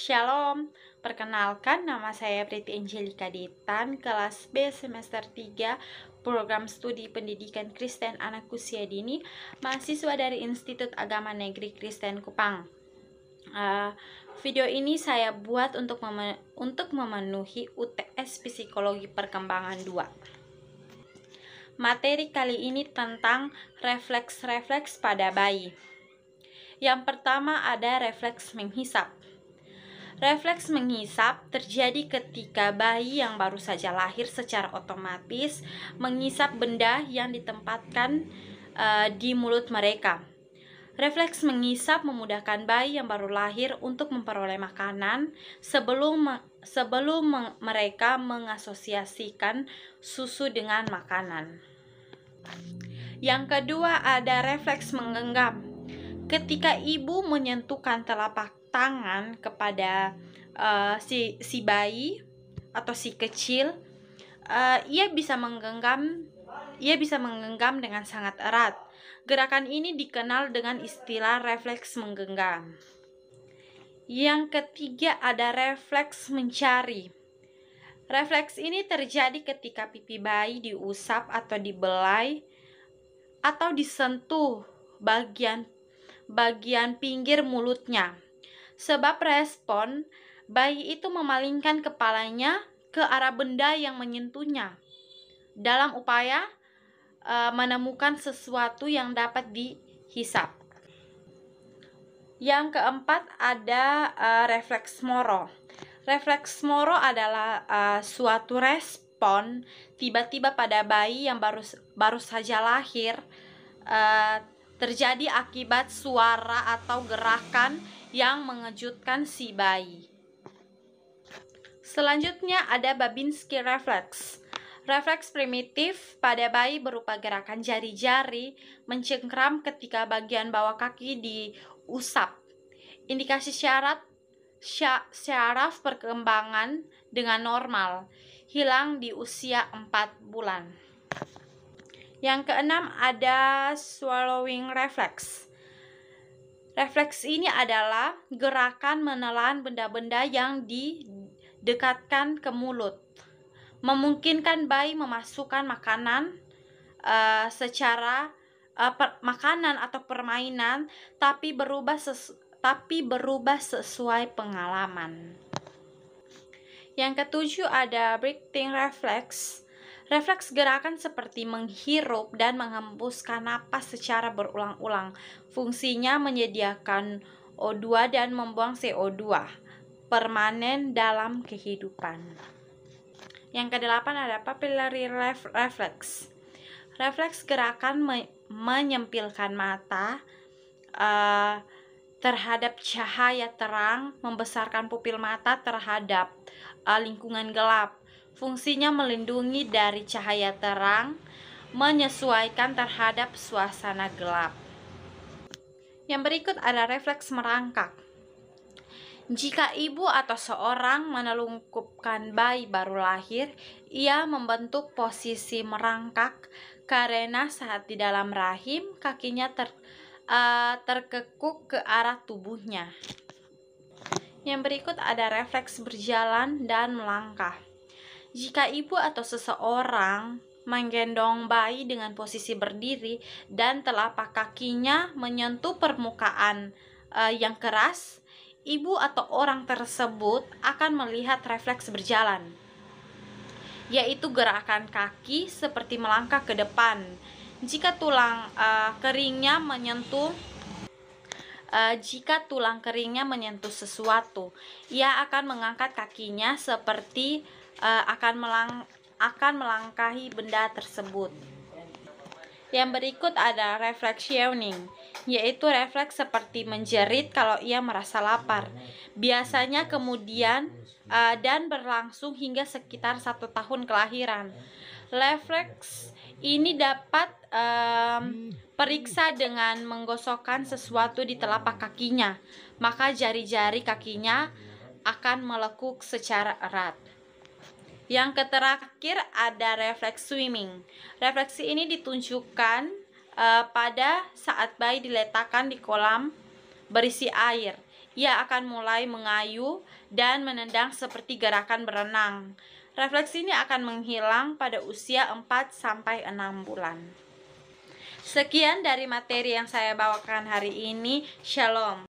Shalom, perkenalkan nama saya Priti Angelika Ditan, kelas B semester 3, program studi pendidikan Kristen anak usia dini, mahasiswa dari Institut Agama Negeri Kristen Kupang. Video ini saya buat untuk memenuhi UTS Psikologi Perkembangan 2. Materi kali ini tentang refleks-refleks pada bayi. Yang pertama ada refleks menghisap. Refleks menghisap terjadi ketika bayi yang baru saja lahir secara otomatis menghisap benda yang ditempatkan di mulut mereka. Refleks menghisap memudahkan bayi yang baru lahir untuk memperoleh makanan sebelum mereka mengasosiasikan susu dengan makanan. Yang kedua ada refleks menggenggam. Ketika ibu menyentuhkan telapak tangan kepada si bayi atau si kecil, ia bisa menggenggam dengan sangat erat. Gerakan ini dikenal dengan istilah refleks menggenggam. Yang ketiga ada refleks mencari. Refleks ini terjadi ketika pipi bayi diusap atau dibelai atau disentuh bagian pinggir mulutnya. Sebab respon, bayi itu memalingkan kepalanya ke arah benda yang menyentuhnya dalam upaya menemukan sesuatu yang dapat dihisap. Yang keempat ada refleks moro. Refleks moro adalah suatu respon tiba-tiba pada bayi yang baru saja lahir, terjadi akibat suara atau gerakan yang mengejutkan si bayi. Selanjutnya ada Babinski refleks. Refleks primitif pada bayi berupa gerakan jari-jari mencengkram ketika bagian bawah kaki diusap. Indikasi syaraf perkembangan dengan normal, hilang di usia 4 bulan. Yang keenam ada swallowing reflex. Refleks ini adalah gerakan menelan benda-benda yang didekatkan ke mulut, memungkinkan bayi memasukkan makanan makanan atau permainan, tapi berubah sesuai pengalaman. Yang ketujuh ada breathing reflex. Refleks gerakan seperti menghirup dan menghembuskan napas secara berulang-ulang. Fungsinya menyediakan O2 dan membuang CO2 permanen dalam kehidupan. Yang kedelapan ada papillary reflex. Refleks gerakan menyempilkan mata terhadap cahaya terang, membesarkan pupil mata terhadap lingkungan gelap. Fungsinya melindungi dari cahaya terang, menyesuaikan terhadap suasana gelap. Yang berikut ada refleks merangkak. Jika ibu atau seorang menelungkupkan bayi baru lahir, ia membentuk posisi merangkak karena saat di dalam rahim kakinya terkekuk ke arah tubuhnya. Yang berikut ada refleks berjalan dan melangkah. Jika ibu atau seseorang menggendong bayi dengan posisi berdiri dan telapak kakinya menyentuh permukaan yang keras, ibu atau orang tersebut akan melihat refleks berjalan, yaitu gerakan kaki seperti melangkah ke depan. Jika tulang keringnya menyentuh sesuatu, ia akan mengangkat kakinya seperti akan melangkahi benda tersebut. Yang berikut ada refleks yawning, yaitu refleks seperti menjerit kalau ia merasa lapar. Biasanya kemudian dan berlangsung hingga sekitar 1 tahun kelahiran. Refleks ini dapat periksa dengan menggosokkan sesuatu di telapak kakinya, maka jari-jari kakinya akan melekuk secara erat. Yang terakhir ada refleks swimming. Refleksi ini ditunjukkan pada saat bayi diletakkan di kolam berisi air. ia akan mulai mengayuh dan menendang seperti gerakan berenang. Refleks ini akan menghilang pada usia 4-6 bulan. Sekian dari materi yang saya bawakan hari ini. Shalom.